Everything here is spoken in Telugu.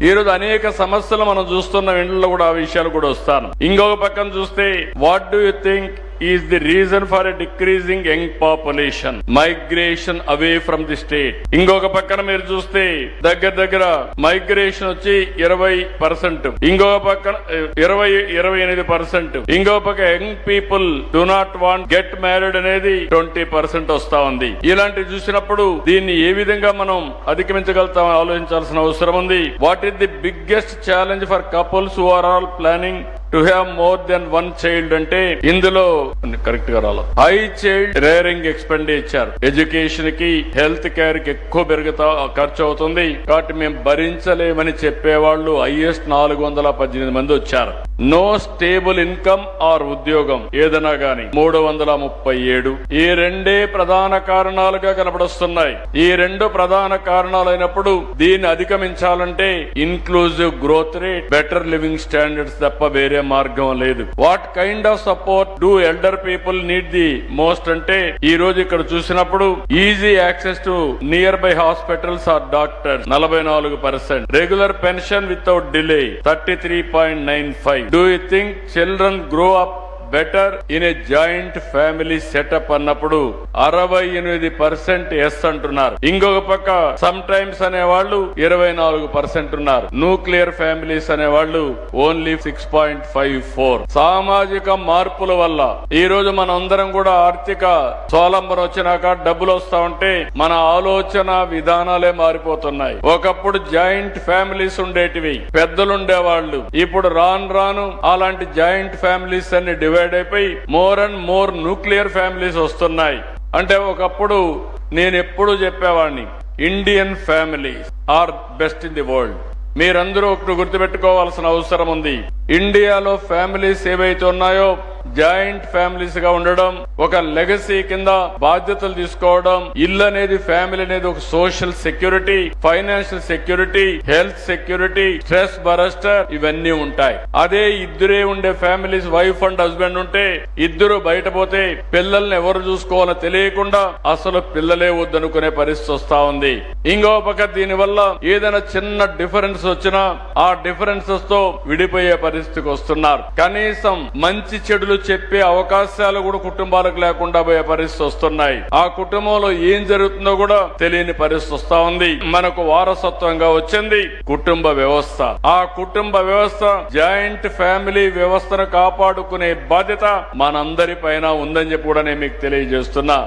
ఈ రోజు అనేక సమస్యలు మనం చూస్తున్న ఇంట్లో కూడా ఆ విషయాలు కూడా వస్తాను. ఇంకొక పక్కన చూస్తే what do you think is the reason for a decreasing young population, migration away from the state. ఇంకొక పక్కన మీరు చూస్తే దగ్గర మైగ్రేషన్ వచ్చి 20%, ఇంకొక పక్కన 28%, ఇంకొక పక్క young people do not want get married అనేది 20% వస్తా ఉంది. ఇలాంటి చూసినప్పుడు దీన్ని ఏ విధంగా మనం అధిగమించగలుగుతాం ఆలోచించాల్సిన అవసరం ఉంది. What is the biggest challenge for couples who are all planning to have more than one child అంటే ఇందులో కరెక్ట్ గా రాలేదు. High child rearing expenditure, education కి హెల్త్ కేర్ కి ఎక్కువ ఖర్చు అవుతుంది. కాబట్టి మేము భరించలేమని చెప్పేవాళ్ళు హైయెస్ట్ 418 మంది వచ్చారు. నో స్టేబుల్ ఇన్కమ్ ఆర్ ఉద్యోగం ఏదైనా గాని 337. ఈ రెండే ప్రధాన కారణాలుగా కనపడొస్తున్నాయి. ఈ రెండు ప్రధాన కారణాలైనప్పుడు దీన్ని అధిగమించాలంటే inclusive growth rate, better living standards తప్ప వేరే మార్గం లేదు. What kind of support do elder people need the most అంటే ఈ రోజు ఇక్కడ చూసినప్పుడు easy access to nearby hospitals or doctors 44%, regular pension without delay 33.95. Do you think children grow up better in a joint family setup అన్నప్పుడు 68% ఎస్ అంటున్నారు. ఇంకొక పక్క సమ్ టైమ్స్ అనేవాళ్ళు 24% ఉన్నారు. న్యూక్లియర్ ఫ్యామిలీస్ అనేవాళ్ళు ఓన్లీ 6.54. సామాజిక మార్పుల వల్ల ఈ రోజు మన అందరం కూడా ఆర్థిక స్వావలంబన వచ్చినాక డబ్బులు వస్తా ఉంటే మన ఆలోచన విధానాలే మారిపోతున్నాయి. ఒకప్పుడు జాయింట్ ఫ్యామిలీస్ ఉండేటివి, పెద్దలు ఉండేవాళ్ళు. ఇప్పుడు రాను అలాంటి జాయింట్ ఫ్యామిలీస్ అన్ని డివైడ్ అయిపోయి more and more nuclear families వస్తున్నాయి. అంటే ఒకప్పుడు నేను ఎప్పుడు చెప్పేవాడిని Indian families are best in the world. మీరందరూ ఒకటి గుర్తుపెట్టుకోవాల్సిన అవసరం ఉంది. ఇండియాలో ఫ్యామిలీస్ ఏవైతే ఉన్నాయో జాయింట్ ఫ్యామిలీస్ గా ఉండడం, ఒక లెగసీ కింద బాధ్యతలు తీసుకోవడం, ఇల్లు అనేది ఫ్యామిలీ అనేది ఒక social security, financial security, health security, stress buster ఇవన్నీ ఉంటాయి. అదే ఇద్దరే ఉండే ఫ్యామిలీస్ వైఫ్ అండ్ హస్బెండ్ ఉంటే ఇద్దరు బయట పోతే పిల్లల్ని ఎవరు చూసుకోవాలో తెలియకుండా అసలు పిల్లలే వద్దనుకునే పరిస్థితి వస్తా ఉంది. ఇంకో పక్క దీని వల్ల ఏదైనా చిన్న డిఫరెన్స్ వచ్చినా ఆ డిఫరెన్సెస్ తో విడిపోయే పరిస్థితికి వస్తున్నారు. కనీసం మంచి చెడులు చెప్పే అవకాశాలు కూడా కుటుంబాలకు లేకుండా పోయే పరిస్థితి వస్తున్నాయి. ఆ కుటుంబంలో ఏం జరుగుతుందో కూడా తెలియని పరిస్థితి వస్తా ఉంది. మనకు వారసత్వంగా వచ్చింది కుటుంబ వ్యవస్థ. ఆ కుటుంబ వ్యవస్థ జాయింట్ ఫ్యామిలీ వ్యవస్థను కాపాడుకునే బాధ్యత మనందరి పైన ఉందని చెప్పి కూడా నేను మీకు తెలియజేస్తున్నా.